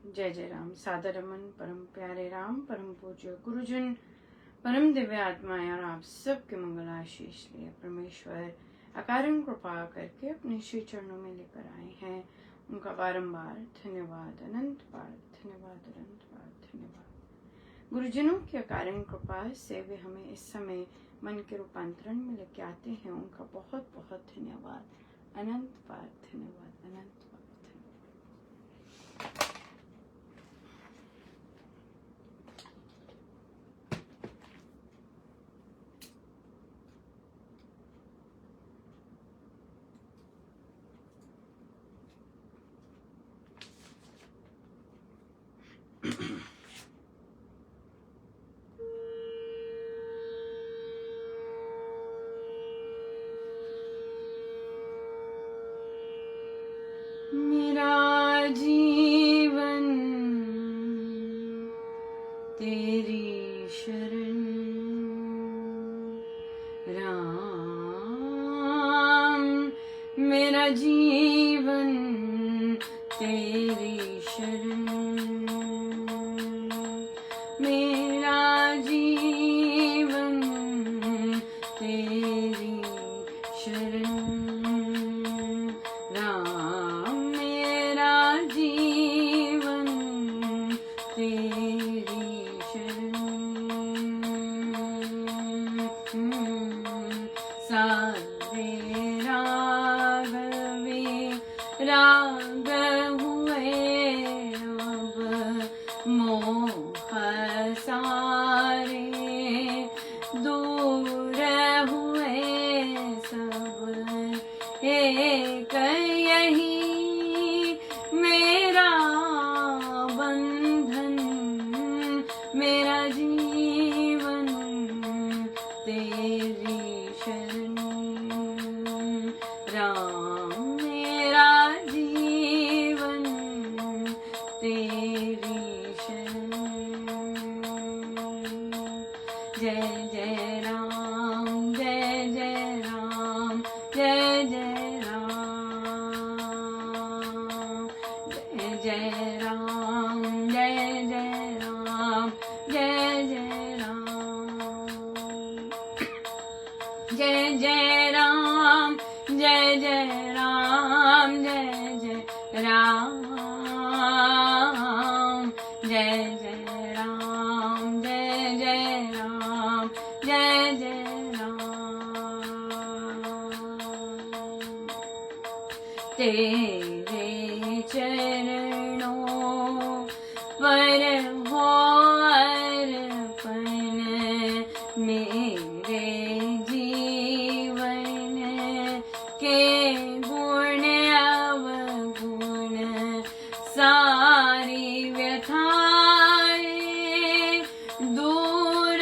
जय जय राम। सादर रमन परम प्यारे राम, परम पूज्य गुरुजन, परम दिव्य आत्माएं और आप सबके मंगल आशीष लिए परमेश्वर अकारण कृपा करके अपने श्री चरणों में लेकर आए हैं। उनका बारंबार धन्यवाद, अनंत बार धन्यवाद, अनंत बार धन्यवाद। गुरुजनों की अकारण कृपा से वे हमें इस समय मन के रूपांतरण में लेके आते हैं। उनका बहुत बहुत धन्यवाद, अनंत बार धन्यवाद, अनंत बार धन्यवाद। मेरा जीवन तेरी शरण राम, मेरा जीवन तेरी शरण, मेरा जीवन तेरी शरण राम, मेरा जीवन तेरी शरण। सारे रागवे राग हुए अब, मोह सारे दूर हुए सब, एक यही मेरा बंधन, मेरा जीवन तेरी शरण राम, मेरा जीवन तेरी शरण। जय जय राम, जय जय राम, जय जय राम, जय जय राम, जय जय राम, जय जय राम, जय जय राम, जय जय राम, जय जय राम, जय जय राम, जय जय राम, जय जय राम। तेरे चरणों पर हो अर्पण, मेरे जीवन के गुण अवगुण, सारी व्यथाएं दूर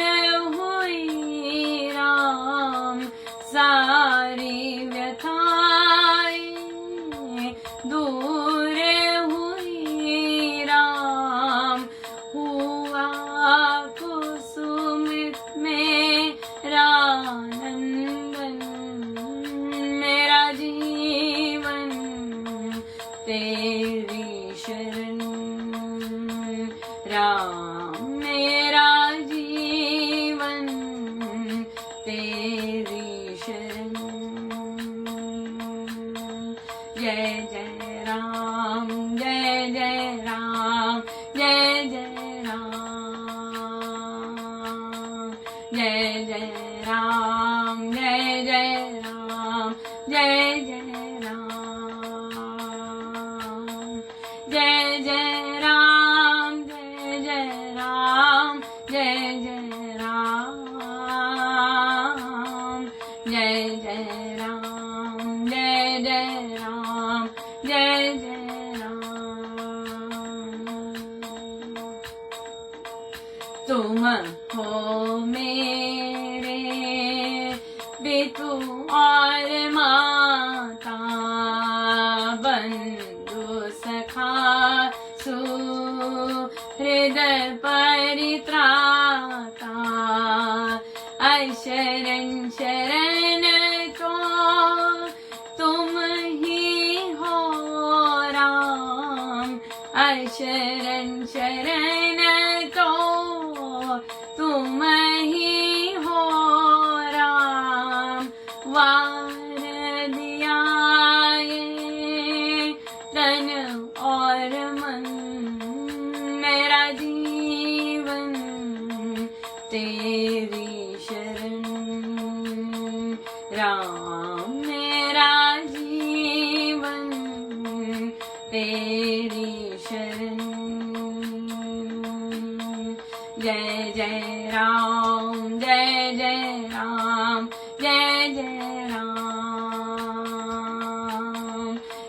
हुई राम, सारी व्यथाएं दूर हुई राम, हुआ कुसुमित मेरा नंदन, मेरा जीवन तेरी शरण राम, मेरा जीवन तेरी शरण। जय जय राम, जय जय राम, जय जय राम, जय जय राम, जय जय राम, जय जय राम, जय जय राम, जय जय राम, जय जय राम, जय जय राम, जय जय राम, जय जय राम। तुम हो मेरे पितु और माता, बंधु सखा सुहृदय परित्राता, शरण शरण तो तुम ही हो राम, शरण शरण तो तुम ही हो राम। वार दिया ये तन और मन, मेरा जीवन तेरी शरण। राम मेरा जीवन तेरी शरण। जय जय राम, जय जय राम, जय जय राम,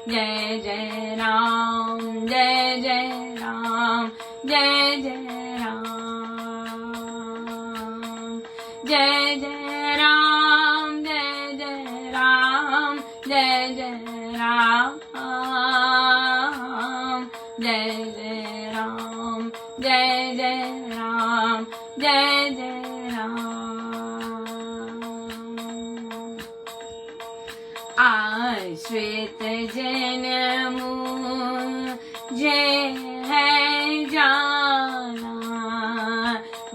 जय जय राम, जय जय राम, जय जय राम, जय जय राम, जय जय राम, जय जय राम, जय जय राम, जय जय राम, जय जय राम। आश्रित जन मुझे है जाना,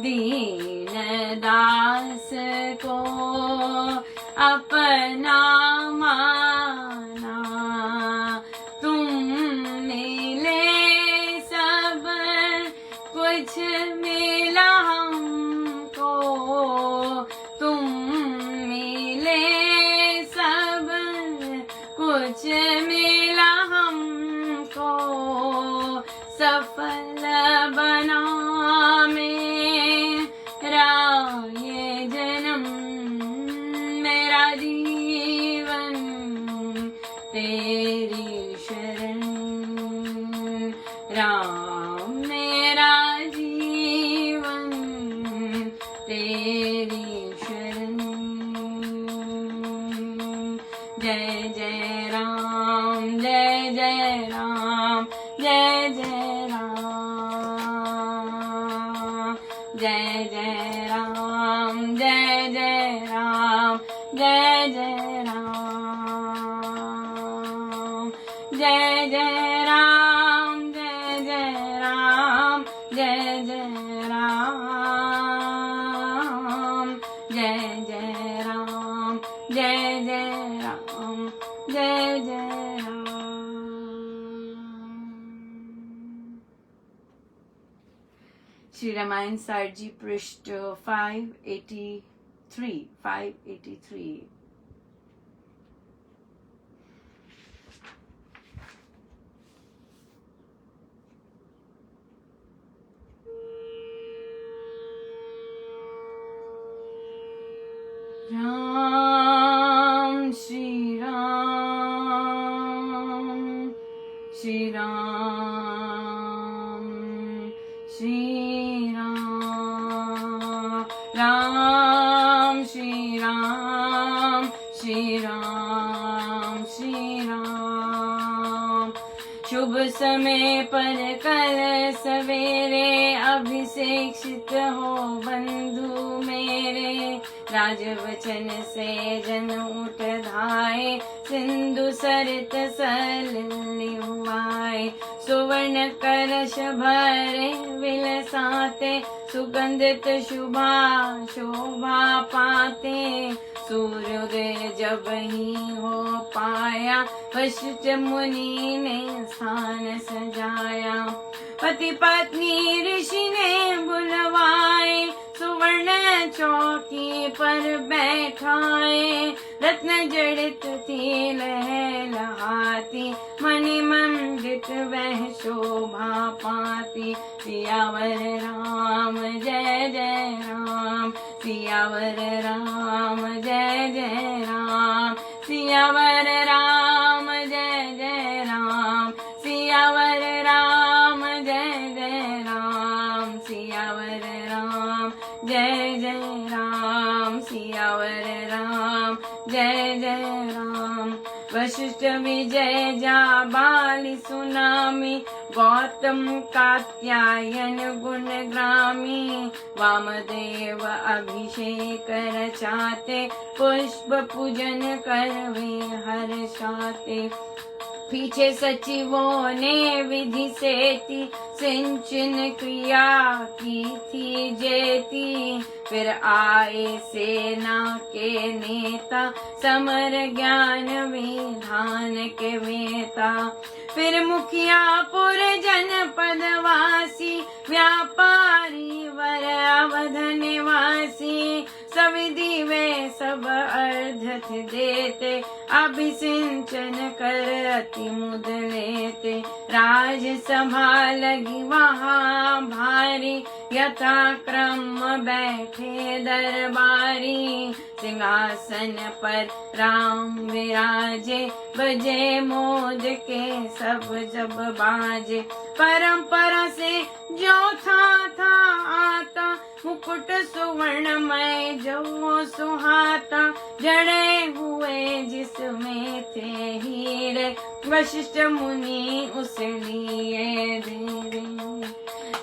दीन दास को अपना माना। तुम मिले सब कुछ मिला हमको, तुम मिले सब कुछ मिला हमको। सफल बना मेरा ये जन्म, मेरा जीवन तेरी शरण। राम मेरा जीवन तेरी शरण। जय जय राम, जय जय राम, जय जय राम, जय जय राम, जय जय राम, जय जय राम, जय जय राम, जय जय राम, जय जय राम, जय जय राम, जय जय राम, जय जय राम। श्री रामायण सारजी पृष्ठ 583। राम श्री राम, श्री राम, श्री राम, राम श्री राम, श्री राम, श्री राम। शुभ समय पर कल सवेरे अभिषेक्षित हो बंधु मेरे। राजवचन से जन उठ धाये, सिंधु सरित सलिलुआए। सुवर्ण कलश भरे विलसाते, सुगंधित शुभा शोभा पाते। सूर्योदय जब ही हो पाया, वशिष्ठ मुनि ने स्थान सजाया। पति पत्नी ऋषि ने बुलवाए, सुवर्ण चौकी पर बैठाए। रत्न जड़ित थी लहलहाती, मणि मंडित वह शोभा पाती। सियावर राम जय जय राम, सियावर राम जय जय राम, सियावर राम जय जय राम, सियावर राम जय जय राम, सियावर राम जय जय राम, सियावर राम जय जय राम। वशिष्ठ विजय जाबाली सुनामी, गौतम कात्यायन गुण ग्रामी। वामदेव अभिषेक रचाते, पुष्प पूजन करवे हर्षाते। पीछे सचिवों ने विधि से सिंचन क्रिया की थी जेती। फिर आए सेना के नेता समर ज्ञान विधान के वेता। फिर मुखिया पुर जनपद वासी व्यापारी वर अवध निवासी। सविधि वे सब अर्घ देते अभिसिंचन कर अति मुद लेते। राज सभा लगी वहाँ भारी यथा क्रम बैठे दरबारी। सिंहासन पर राम विराजे बजे मोद के सब जब बाजे। परंपरा से जो था आता मुकुट सुवर्णमय जो सुहाता। जड़े हुए जिसमें थे हीरे वशिष्ठ मुनि उस लिए धीरे।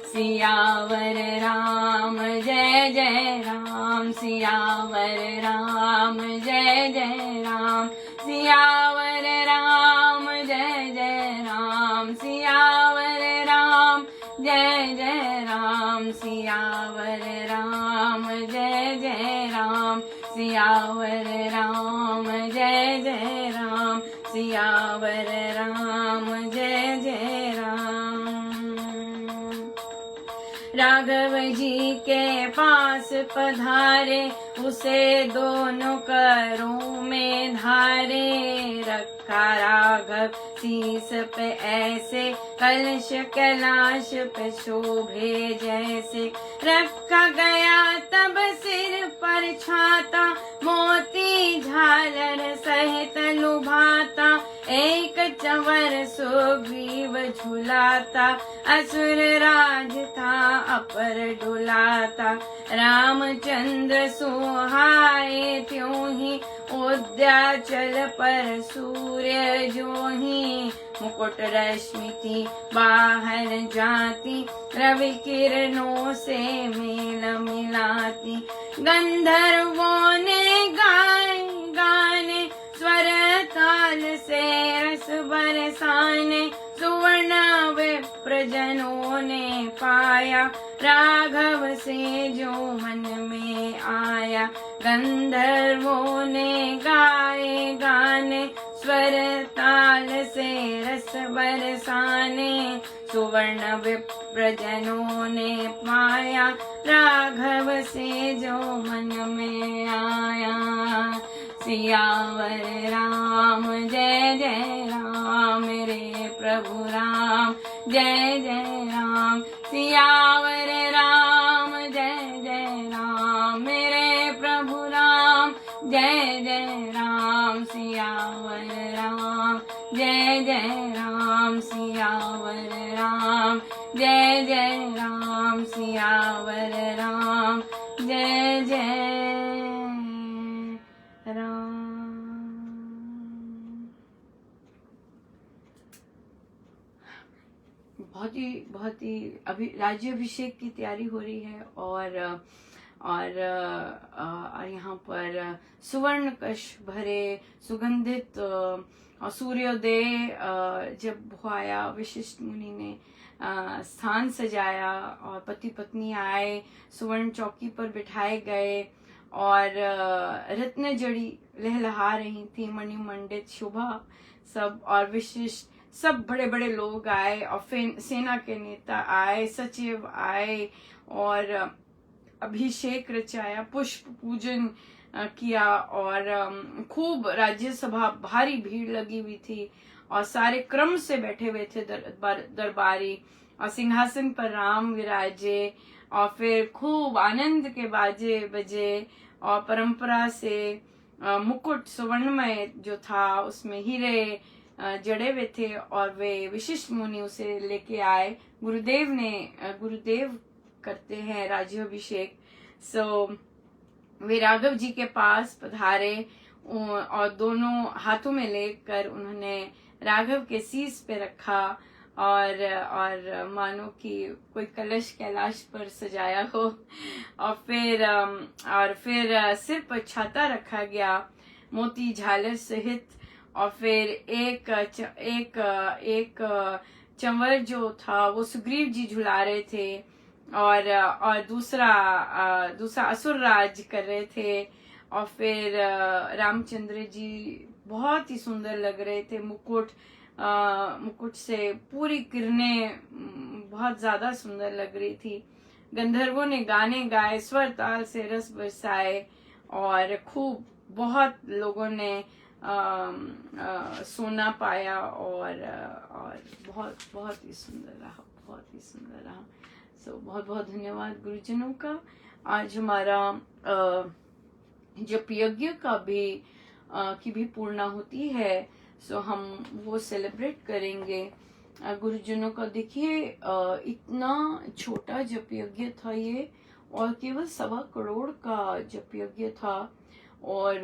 सियावर राम जय जय राम सियावर राम जय जय राम सियावर राम जय जय राम सियावर राम जय जय राम सियावर राम जय जय राम सियावर राम जय जय राम सियावर राम जय जय राम। राघव जी के पास पधारे उसे दोनों करों में धारे। रखा राघव शीस पे ऐसे कलश कैलाश पे शोभे जैसे। रखा गया तब सिर पर छाता मोती झालर सहित लुभाता। एक चंवर सुग्रीव झुलाता असुर राज था अपर डुलाता। रामचंद्र सुहाए त्यों ही उद्याचल पर सूर्य जो ही। मुकुट रश्मि थी बाहर जाती रवि किरणों से मेल मिलाती। गंधर्वों ने गाए गाने स्वर ताल से रस बरसाने। सुवर्ण विप्रजनों ने पाया राघव से जो मन में आया। गंधर्वों ने गाए गाने स्वर ताल से रस बरसाने। सुवर्ण विप्रजनों ने पाया राघव से जो मन में आया। सियावर राम जय जय राम मेरे प्रभु राम जय जय राम सियावर राम जय जय राम मेरे प्रभु राम जय जय राम सियावर राम जय जय राम सियावर राम जय जय राम सियावर राम जय जय राम। बहुत ही अभी राज्याभिषेक की तैयारी हो रही है और यहाँ पर सुवर्ण कश भरे सुगंधित सूर्योदय जब आया वशिष्ठ मुनि ने स्थान सजाया और पति पत्नी आए सुवर्ण चौकी पर बिठाए गए और रत्न जड़ी लहलहा रही थी मणिमंडित शोभा सब और विशिष्ट सब बड़े बड़े लोग आए और फिर सेना के नेता आए सचिव आए और अभिषेक रचाया पुष्प पूजन किया और खूब राज्यसभा भारी भीड़ लगी हुई थी और सारे क्रम से बैठे हुए थे दरबारी और सिंहासन पर राम विराजे और फिर खूब आनंद के बाजे बजे और परंपरा से मुकुट सुवर्णमय जो था उसमें हीरे जड़े हुए थे और वे विशिष्ट मुनि उसे लेके आए। गुरुदेव करते हैं राज्याभिषेक। वे राघव जी के पास पधारे और दोनों हाथों में लेकर उन्होंने राघव के शीश पे रखा और मानो कि कोई कलश कैलाश पर सजाया हो और फिर सिर पर छाता रखा गया मोती झालर सहित और फिर एक चंवर जो था वो सुग्रीव जी झुला रहे थे, और दूसरा असुर राज कर रहे थे। और फिर रामचंद्र जी बहुत ही सुंदर लग रहे थे, मुकुट से पूरी किरणें बहुत ज्यादा सुंदर लग रही थी। गंधर्वों ने गाने गाए, स्वर ताल से रस बरसाए, और खूब बहुत लोगों ने सोना पाया, और बहुत बहुत ही सुंदर रहा, बहुत ही सुंदर रहा। सो बहुत बहुत धन्यवाद गुरुजनों का। आज हमारा जप यज्ञ का भी की भी पूर्णा होती है, सो हम वो सेलिब्रेट करेंगे। गुरुजनों का देखिए इतना छोटा जप यज्ञ था ये, और केवल 1.25 करोड़ का जप यज्ञ था, और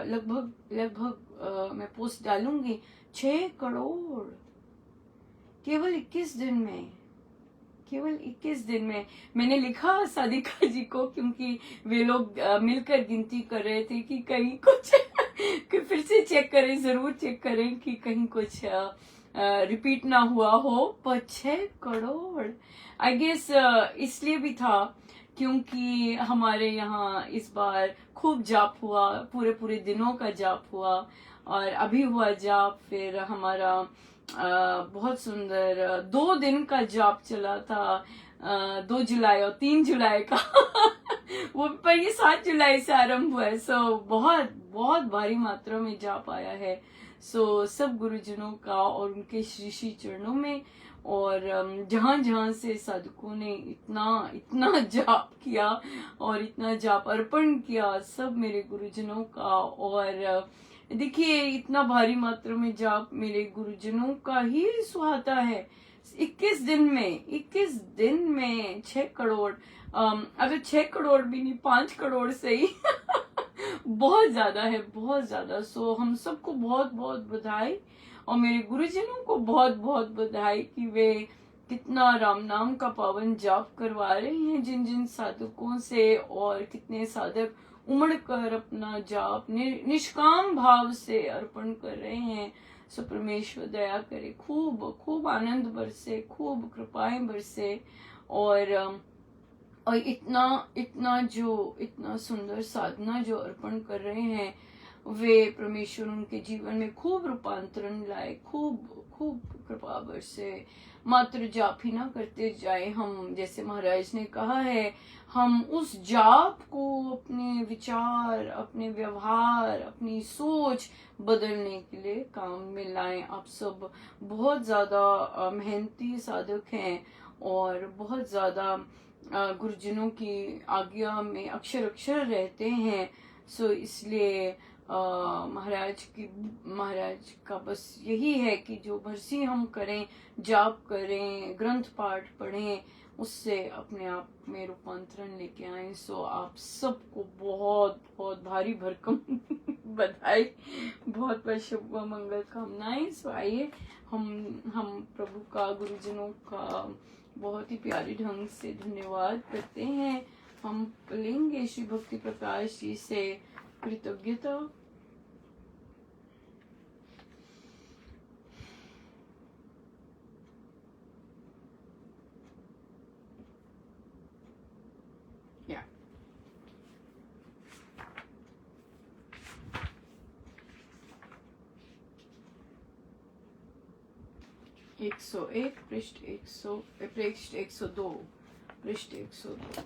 लगभग मैं पोस्ट डालूंगी 6 करोड़ केवल 21 दिन में, केवल 21 दिन में। मैंने लिखा सादिका जी को, क्योंकि वे लोग मिलकर गिनती कर रहे थे कि कहीं कुछ कि फिर से चेक करें, जरूर चेक करें कि कहीं कुछ रिपीट ना हुआ हो। पर 6 करोड़ आई गेस इसलिए भी था क्योंकि हमारे यहाँ इस बार खूब जाप हुआ, पूरे दिनों का जाप हुआ, और अभी हुआ जाप। फिर हमारा बहुत सुंदर 2 दिन का जाप चला था, 2 जुलाई और 3 जुलाई का वो पर ये 7 जुलाई से आरंभ हुआ है। सो बहुत बहुत भारी मात्रा में जाप आया है। सो सब गुरुजनों का और उनके श्री श्री चरणों में, और जहां जहां से साधकों ने इतना जाप किया और इतना जाप अर्पण किया, सब मेरे गुरुजनों का। और देखिए इतना भारी मात्रा में जाप मेरे गुरुजनों का ही सुहाता है। 21 दिन में 6 करोड़, अगर 6 करोड़ भी नहीं, 5 करोड़ से ही बहुत ज्यादा है, बहुत ज्यादा। सो हम सबको बहुत बहुत बधाई, और मेरे गुरुजनों को बहुत बहुत बधाई कि वे कितना राम नाम का पावन जाप करवा रहे हैं जिन जिन साधकों से, और कितने साधक उमड़ कर अपना जाप निष्काम भाव से अर्पण कर रहे हैं। सो परमेश्वर दया करे, खूब खूब आनंद बरसे, खूब कृपाएं बरसे, और इतना सुंदर साधना जो अर्पण कर रहे हैं, वे परमेश्वर उनके जीवन में खूब रूपांतरण लाए, खूब खूब कृपा बरसे। मात्र जाप ही ना करते जाए हम, जैसे महाराज ने कहा है, हम उस जाप को अपने विचार, अपने व्यवहार, अपनी सोच बदलने के लिए काम में लाएं। आप सब बहुत ज्यादा मेहनती साधक हैं, और बहुत ज्यादा गुरुजनों की आज्ञा में अक्षर अक्षर रहते हैं। सो इसलिए महाराज का बस यही है कि जो भरसी हम करें, जाप करें, ग्रंथ पाठ पढ़ें, उससे अपने आप में रूपांतरण लेके आए। सो आप सबको बहुत बहुत भारी भरकम बधाई, बहुत बहुत शुभ मंगल कामनाएं। सो आइए हम प्रभु का, गुरुजनों का बहुत ही प्यारे ढंग से धन्यवाद करते हैं। हम लेंगे श्री भक्ति प्रकाश जी से कृतज्ञता। या 101 पृष्ठ 102 पृष्ठ 102।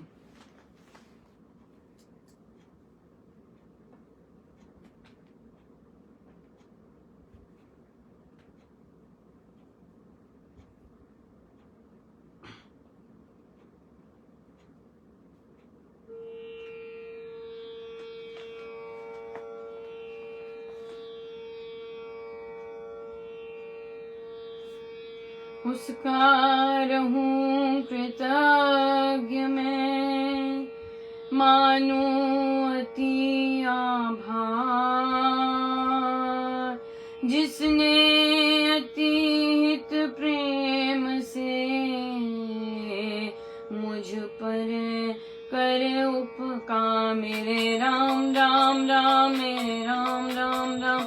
उसका रहूं कृतज्ञ मैं, मानूं अति आभार, जिसने अतीत प्रेम से मुझ पर करे उपकार। मेरे राम राम राम, मेरे राम राम राम,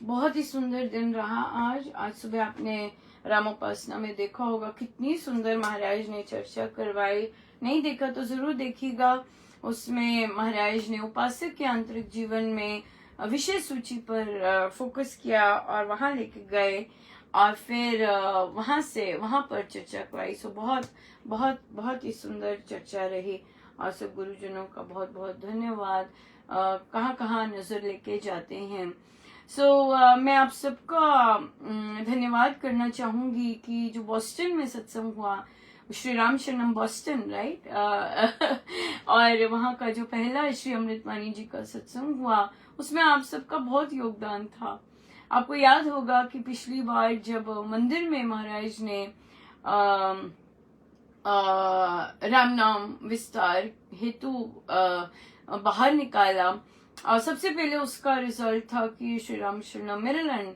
बहुत ही सुंदर दिन रहा आज सुबह आपने रामोपासना में देखा होगा कितनी सुंदर महाराज ने चर्चा करवाई। नहीं देखा तो जरूर देखिएगा। उसमें महाराज ने उपासक के आंतरिक जीवन में विषय सूची पर फोकस किया और वहां लेके गए और फिर वहां पर चर्चा करवाई। सो बहुत बहुत बहुत ही सुंदर चर्चा रही और सब गुरुजनों का बहुत बहुत धन्यवाद। कहाँ कहाँ नजर लेके जाते हैं। मैं आप सबका धन्यवाद करना चाहूंगी कि जो बॉस्टन में सत्संग हुआ, श्री राम शरणम बॉस्टन, राइट, और वहाँ का जो पहला श्री अमृतवाणी जी का सत्संग हुआ उसमें आप सबका बहुत योगदान था। आपको याद होगा कि पिछली बार जब मंदिर में महाराज ने राम नाम विस्तार हेतु बाहर निकाला और सबसे पहले उसका रिजल्ट था कि श्री राम शरणम मेरीलैंड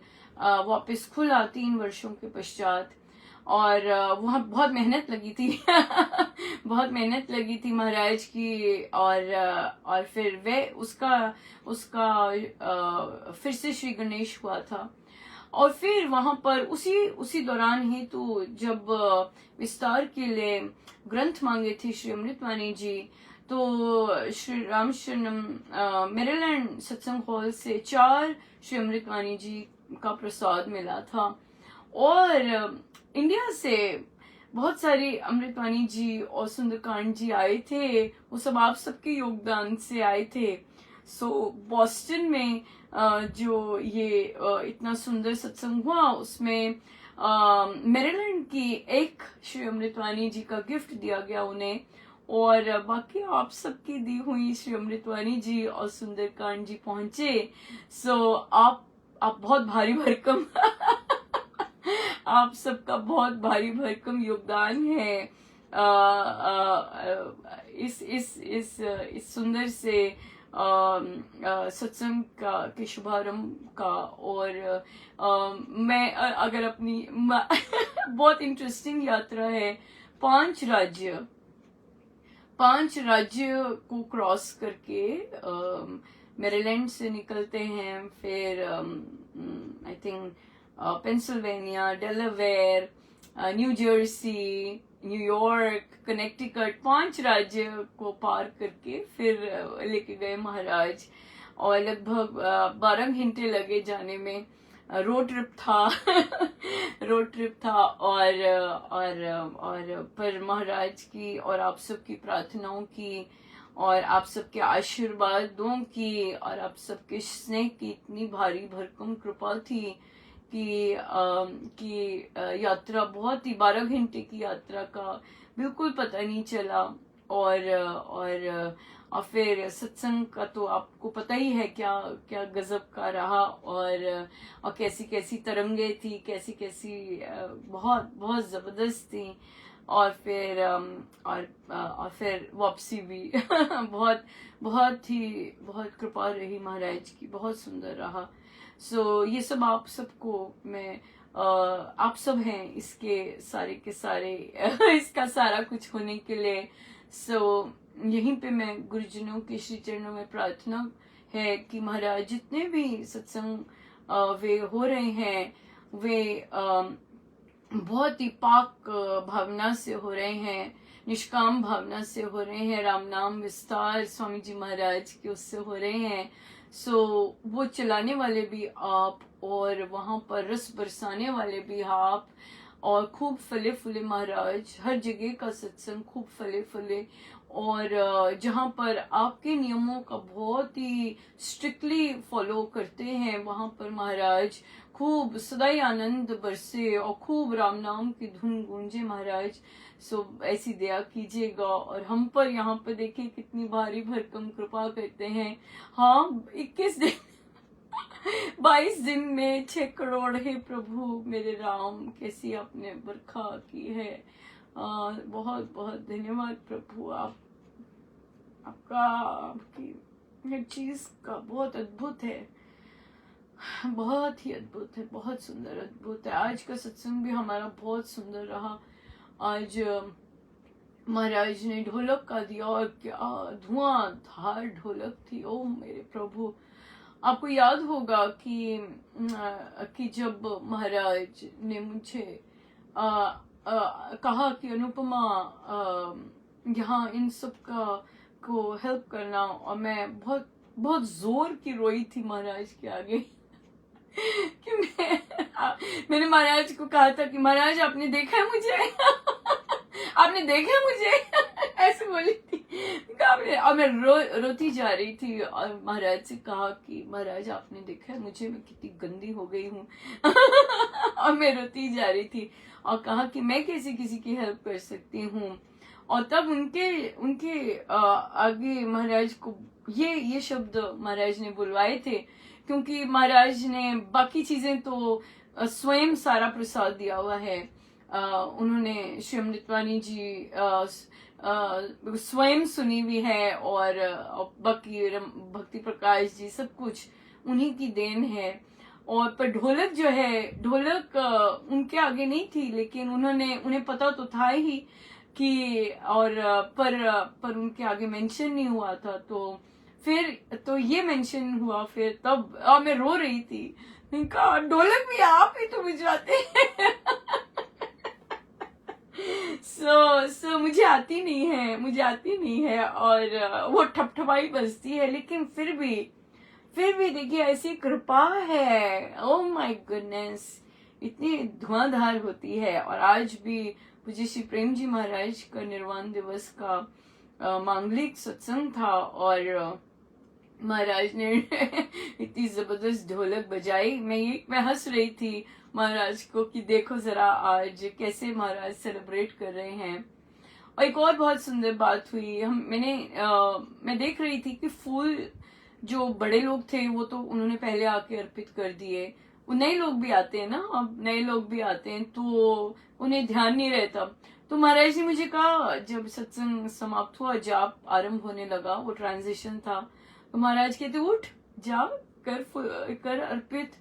वापस खुला 3 वर्षों के पश्चात। और वहाँ बहुत मेहनत लगी थी बहुत मेहनत लगी थी महाराज की। और फिर वे उसका फिर से श्री गणेश हुआ था। और फिर वहां पर उसी दौरान ही तो जब विस्तार के लिए ग्रंथ मांगे थे श्री अमृतवाणी जी, तो श्री राम शरणम मेरीलैंड सत्संग हॉल से 4 श्री अमृतवाणी जी का प्रसाद मिला था। और इंडिया से बहुत सारी अमृतवाणी जी और सुंदरकांड जी आए थे। वो सब आप सबके योगदान से आए थे। बॉस्टन में जो ये इतना सुंदर सत्संग हुआ उसमें मेरीलैंड की एक श्री अमृतवाणी जी का गिफ्ट दिया गया उन्हें, और बाकी आप सबकी दी हुई श्री अमृतवाणी जी और सुंदरकांड जी पहुंचे। आप बहुत भारी भरकम आप सबका बहुत भारी भरकम योगदान है इस सुंदर से सत्संग के शुभारंभ का। और मैं अगर अपनी बहुत इंटरेस्टिंग यात्रा है। 5 राज्य को क्रॉस करके मेरीलैंड से निकलते हैं, फिर I think Pennsylvania, Delaware, new Jersey, New York, Connecticut, 5 राज्य को पार करके फिर लेके गए महाराज। और लगभग 12 घंटे लगे जाने में। रोड ट्रिप था और पर महाराज की और आप सबकी प्रार्थनाओं की और आप सबके आशीर्वादों की और आप सबके स्नेह की इतनी भारी भरकम कृपा थी कि यात्रा बहुत ही 12 घंटे की यात्रा का बिल्कुल पता नहीं चला। और फिर सत्संग का तो आपको पता ही है क्या क्या गजब का रहा। और कैसी कैसी तरंगे थी, कैसी कैसी बहुत बहुत जबरदस्त थी। और फिर वापसी भी बहुत कृपा रही महाराज की, बहुत सुंदर रहा। ये सब आप सबको मैं आप सब हैं इसके सारे के सारे इसका सारा कुछ होने के लिए। यहीं पे मैं गुरुजनों के श्री चरणों में प्रार्थना है कि महाराज जितने भी सत्संग वे हो रहे हैं वे बहुत ही पाक भावना से हो रहे हैं, निष्काम भावना से हो रहे हैं। राम नाम विस्तार स्वामी जी महाराज के उससे हो रहे हैं। वो चलाने वाले भी आप और वहां पर रस बरसाने वाले भी आप, और खूब फले फूले महाराज, हर जगह का सत्संग खूब फले फूले। और जहाँ पर आपके नियमों का बहुत ही स्ट्रिक्टली फॉलो करते हैं वहां पर महाराज खूब सदाई आनंद बरसे और खूब राम नाम की धुन गूंजे महाराज। ऐसी दया कीजिएगा और हम पर यहाँ पर देखिए कितनी भारी भरकम कृपा करते हैं। हाँ, 21 दिन 22 दिन में 6 करोड़ है प्रभु मेरे राम, कैसी आपने बरखा की है। बहुत बहुत धन्यवाद प्रभु। आपकी हर चीज का बहुत अद्भुत है, बहुत ही अद्भुत है, बहुत सुंदर अद्भुत है। आज का सत्संग भी हमारा बहुत सुंदर रहा। आज महाराज ने ढोलक का दिया और क्या धुआंधार ढोलक थी, ओ मेरे प्रभु। आपको याद होगा कि जब महाराज ने मुझे कहा कि अनुपमा यहाँ इन सब को हेल्प करना, और मैं बहुत बहुत जोर की रोई थी महाराज के आगे कि मैंने महाराज को कहा था कि महाराज आपने देखा है मुझे आपने देखा है मुझे ऐसे बोली थी। और मैं रोती जा रही थी और महाराज से कहा कि महाराज आपने देखा है मुझे, मैं कितनी गंदी हो गई हूँ और मैं रोती जा रही थी और कहा कि मैं कैसे किसी की हेल्प कर सकती हूँ। और तब उनके आगे महाराज को ये शब्द महाराज ने बुलवाए थे, क्योंकि महाराज ने बाकी चीजें तो स्वयं सारा प्रसाद दिया हुआ है। उन्होंने श्री अमृतवाणी जी स्वयं सुनी हुई है, और बाकी भक्ति प्रकाश जी सब कुछ उन्हीं की देन है। और पर ढोलक जो है, ढोलक उनके आगे नहीं थी, लेकिन उन्हें पता तो था ही कि और पर उनके आगे मेंशन नहीं हुआ था। तो फिर तो ये मेंशन हुआ, फिर तब मैं रो रही थी, इनका ढोलक भी आप ही तो बजाते हैं सो मुझे आती नहीं है और वो ठपठपाई बजती है, लेकिन फिर भी देखिए ऐसी कृपा है, ओ माय गुडनेस, इतनी धुआंधार होती है। और आज भी पूज्य श्री प्रेम जी महाराज का निर्वाण दिवस का मांगलिक सत्संग था, और महाराज ने इतनी जबरदस्त ढोलक बजाई। मैं हंस रही थी महाराज को कि देखो जरा आज कैसे महाराज सेलिब्रेट कर रहे हैं। और एक और बहुत सुंदर बात हुई, मैं देख रही थी कि फूल जो बड़े लोग थे वो तो उन्होंने पहले आके अर्पित कर दिए। वो नए लोग भी आते हैं ना, अब नए लोग भी आते हैं तो उन्हें ध्यान नहीं रहता। तो महाराज ने मुझे कहा, जब सत्संग समाप्त हुआ, जाप आरंभ होने लगा, वो ट्रांजिशन था, तो महाराज कहते उठ जा कर अर्पित।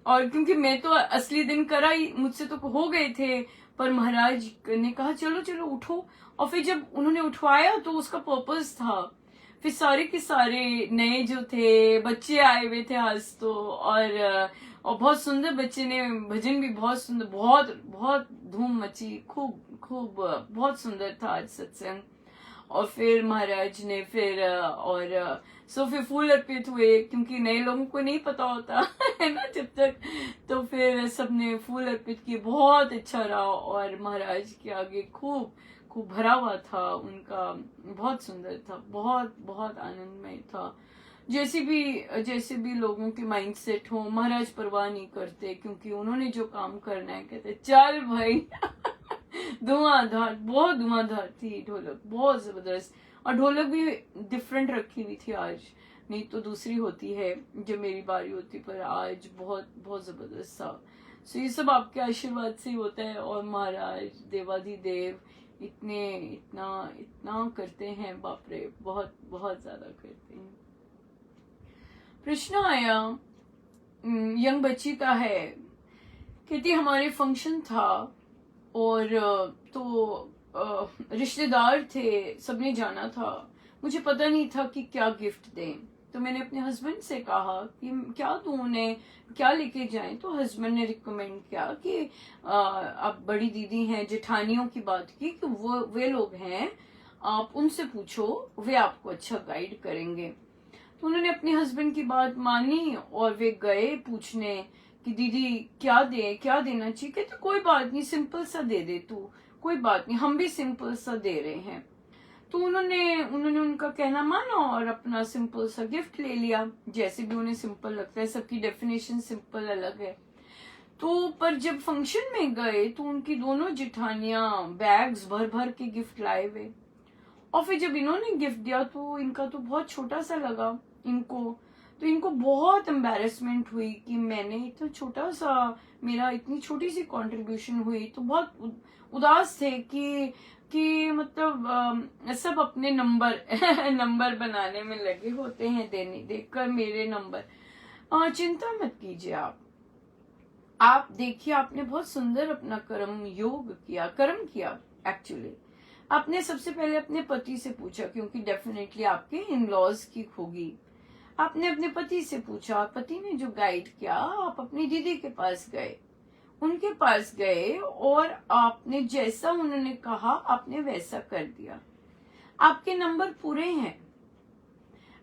और क्योंकि मैं तो असली दिन करा ही, मुझसे तो हो गए थे, पर महाराज ने कहा चलो चलो उठो। और फिर जब उन्होंने उठवाया तो उसका पर्पस था। फिर सारे के सारे नए जो थे बच्चे आए हुए थे आज तो, और बहुत सुंदर बच्चे ने भजन भी बहुत सुंदर, बहुत बहुत धूम मची, खूब बहुत सुंदर था आज सत्संग। और फिर महाराज ने फिर फूल अर्पित हुए, क्योंकि नए लोगों को नहीं पता होता है ना जब तक, तो फिर सबने फूल अर्पित किए, बहुत अच्छा रहा। और महाराज के आगे खूब भरा हुआ था उनका, बहुत सुंदर था, बहुत बहुत आनंदमय था। जैसे भी लोगों के माइंड सेट हो, महाराज परवाह नहीं करते, क्योंकि उन्होंने जो काम करना है कहते चल भाई धुआंधार, बहुत धुआंधार थी ढोलक, बहुत जबरदस्त। और ढोलक भी डिफरेंट रखी हुई थी आज, नहीं तो दूसरी होती है जब मेरी बारी होती, पर आज बहुत बहुत जबरदस्त था। सो ये सब आपके आशीर्वाद से ही होता है। और महाराज देवाधिदेव इतना करते हैं, बाप रे, बहुत बहुत ज्यादा करते हैं। प्रश्न आया, यंग बच्ची का है, कहती हमारे फंक्शन था और तो रिश्तेदार थे, सबने जाना था, मुझे पता नहीं था कि क्या गिफ्ट दें। तो मैंने अपने हस्बैंड से कहा कि क्या दूं उन्हें, क्या लेके जाएं। तो हस्बैंड ने रिकमेंड किया कि आप बड़ी दीदी हैं, जेठानियों की बात की कि वे लोग हैं, आप उनसे पूछो, वे आपको अच्छा गाइड करेंगे। तो उन्होंने अपने हस्बैंड की बात मानी और वे गए पूछने कि दीदी क्या देना चाहिए। कहते कोई बात नहीं, सिंपल सा दे दे तू, कोई बात नहीं, हम भी सिंपल सा दे रहे हैं। तो उन्होंने उनका कहना माना और अपना सिंपल सा गिफ्ट ले लिया, जैसे भी उन्हें सिंपल लगता है, सबकी डेफिनेशन सिंपल अलग है। तो पर जब फंक्शन में गए तो उनकी दोनों जेठानियां बैग्स भर भर के गिफ्ट लाए हुए, और फिर जब इन्होंने गिफ्ट दिया तो इनका तो बहुत छोटा सा लगा इनको, तो इनको बहुत एम्बैरेसमेंट हुई कि मैंने इतना छोटा सा, मेरा इतनी छोटी सी कंट्रीब्यूशन हुई। तो बहुत उदास थे कि मतलब सब अपने नंबर बनाने में लगे होते हैं, देखकर मेरे नंबर। चिंता मत कीजिए, आप देखिए, आपने बहुत सुंदर अपना कर्म किया एक्चुअली। आपने सबसे पहले अपने पति से पूछा, क्योंकि डेफिनेटली आपके इन लॉज की होगी, आपने अपने पति से पूछा और पति ने जो गाइड किया, आप अपनी दीदी के पास गए, उनके पास गए और आपने जैसा उन्होंने कहा आपने वैसा कर दिया। आपके नंबर पूरे हैं।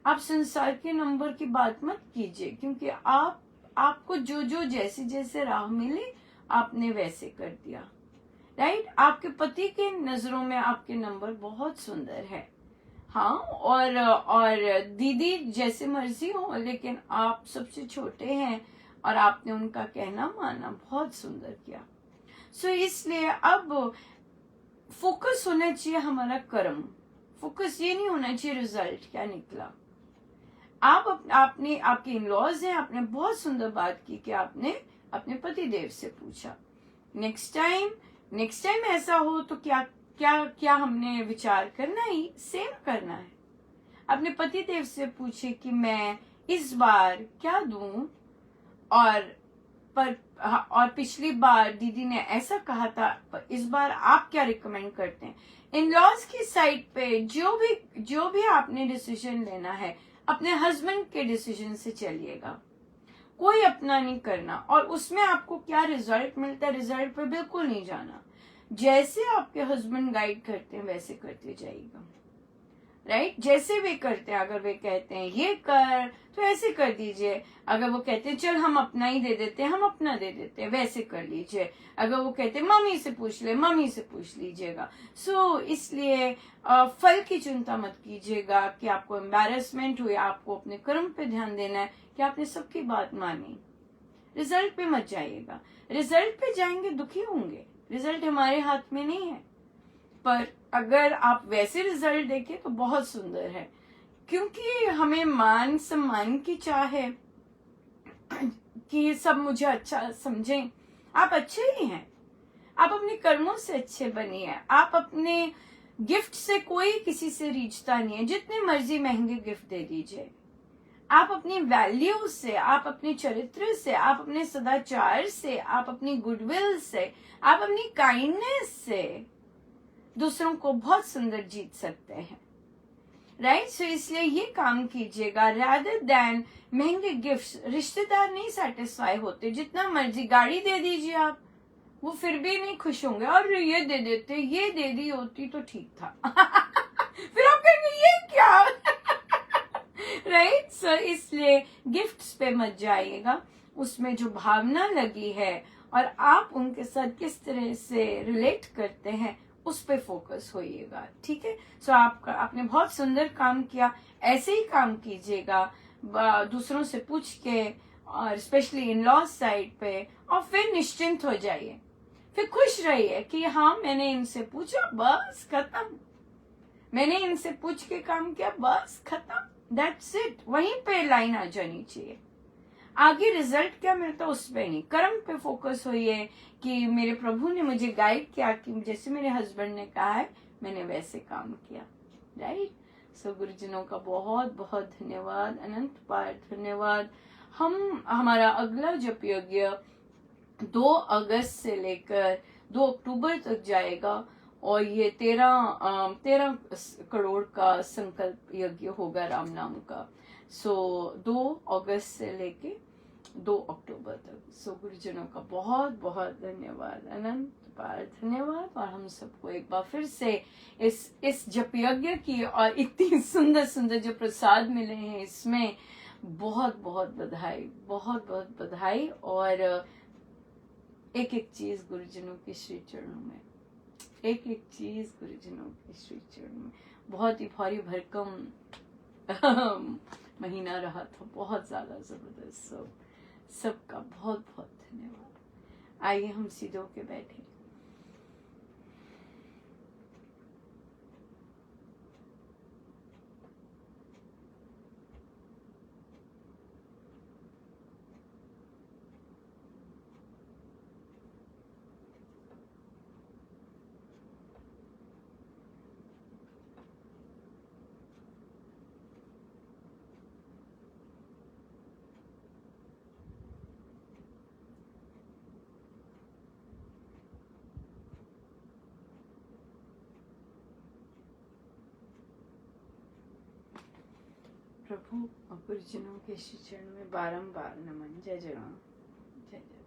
आप संसार के नंबर की बात मत कीजिए, क्योंकि आपको जो जो जैसे जैसे राह मिले आपने वैसे कर दिया। राइट? आपके पति के नजरों में आपके नंबर बहुत सुंदर है। हाँ, और दीदी जैसे मर्जी हो, लेकिन आप सबसे छोटे हैं और आपने उनका कहना माना, बहुत सुंदर किया। सो इसलिए अब फोकस होना चाहिए हमारा कर्म। फोकस ये नहीं होना चाहिए रिजल्ट क्या निकला। आपने आपके इन-लॉज हैं, आपने बहुत सुंदर बात की कि आपने अपने पति देव से पूछा। नेक्स्ट टाइम ऐसा हो तो क्या क्या क्या हमने विचार करना ही सेम करना है। अपने पति देव से पूछे कि मैं इस बार क्या दूं, और पिछली बार दीदी ने ऐसा कहा था, पर इस बार आप क्या रिकमेंड करते हैं। इन लॉज की साइड पे जो भी आपने डिसीजन लेना है, अपने हस्बैंड के डिसीजन से चलिएगा, कोई अपना नहीं करना। और उसमें आपको क्या रिजल्ट मिलता है, रिजल्ट पे बिल्कुल नहीं जाना। जैसे आपके हस्बैंड गाइड करते हैं वैसे करते जाइएगा। राइट? जैसे वे करते हैं, अगर वे कहते हैं ये कर तो ऐसे कर दीजिए। अगर वो कहते हैं चल हम अपना ही दे देते हैं, हम अपना दे देते हैं, वैसे कर लीजिए। अगर वो कहते हैं मम्मी से पूछ ले, मम्मी से पूछ लीजिएगा। सो इसलिए फल की चिंता मत कीजिएगा कि आपको एम्बैरेसमेंट हुई। आपको अपने कर्म पे ध्यान देना है कि आपने सबकी बात मानी। रिजल्ट पे मत जाइएगा। रिजल्ट पे जाएंगे दुखी होंगे। रिजल्ट हमारे हाथ में नहीं है, पर अगर आप वैसे रिजल्ट देखें तो बहुत सुंदर है, क्योंकि हमें मान सम्मान की चाह है कि सब मुझे अच्छा समझें। आप अच्छे ही हैं। आप अपने कर्मों से अच्छे बनिए। आप अपने गिफ्ट से, कोई किसी से रीझता नहीं है। जितने मर्जी महंगे गिफ्ट दे दीजिए। आप अपनी वैल्यू से, आप अपने चरित्र से, आप अपने सदाचार से, आप अपनी गुडविल से, आप अपनी काइंडनेस से दूसरों को बहुत सुंदर जीत सकते हैं। राइट? सो इसलिए ये काम कीजिएगा rather than महंगे गिफ्ट्स। रिश्तेदार नहीं सेटिस्फाई होते। जितना मर्जी गाड़ी दे दीजिए आप, वो फिर भी नहीं खुश होंगे। और ये दे देते, ये दे दी होती तो ठीक था। फिर आप कहेंगे ये क्या। राइट? सो इसलिए गिफ्ट्स पे मत जाइएगा। उसमें जो भावना लगी है और आप उनके साथ किस तरह से रिलेट करते हैं, उस पे फोकस होइएगा। ठीक है? सो आपने बहुत सुंदर काम किया। ऐसे ही काम कीजिएगा दूसरों से पूछ के, और स्पेशली इन लॉ साइड पे, और फिर निश्चिंत हो जाइए। फिर खुश रहिए कि हाँ मैंने इनसे पूछा, बस खत्म। मैंने इनसे पूछ के काम किया, बस खत्म। That's it. वहीं पे लाइन आ जानी चाहिए। आगे रिजल्ट क्या मिलता है उस पे नहीं, कर्म पे फोकस होइए कि मेरे प्रभु ने मुझे गाइड किया कि जैसे मेरे हस्बैंड ने कहा है मैंने वैसे काम किया। राइट? सो गुरुजनों का बहुत बहुत धन्यवाद, अनंत बार धन्यवाद। हमारा अगला जप यज्ञ 2 अगस्त से लेकर 2 अक्टूबर तक जाएगा, और ये 13 करोड़ का संकल्प यज्ञ होगा राम नाम का। सो 2 अगस्त से लेके 2 अक्टूबर तक। सो गुरुजनों का बहुत बहुत धन्यवाद, अनंत बार धन्यवाद। और हम सबको एक बार फिर से इस जप यज्ञ की और इतनी सुंदर सुंदर जो प्रसाद मिले हैं, इसमें बहुत बहुत बधाई, बहुत बहुत बधाई। और एक एक चीज गुरुजनों के श्री चरणों में, एक एक चीज गुरुजनों के श्री चरणों में। बहुत ही भारी भरकम महीना रहा था, बहुत ज्यादा जबरदस्त। सबका बहुत बहुत धन्यवाद। आइए हम सीधे होके बैठे। प्रभु और गुरुजनों के श्री चरण में बारंबार नमन। जय जय राम, जय जय।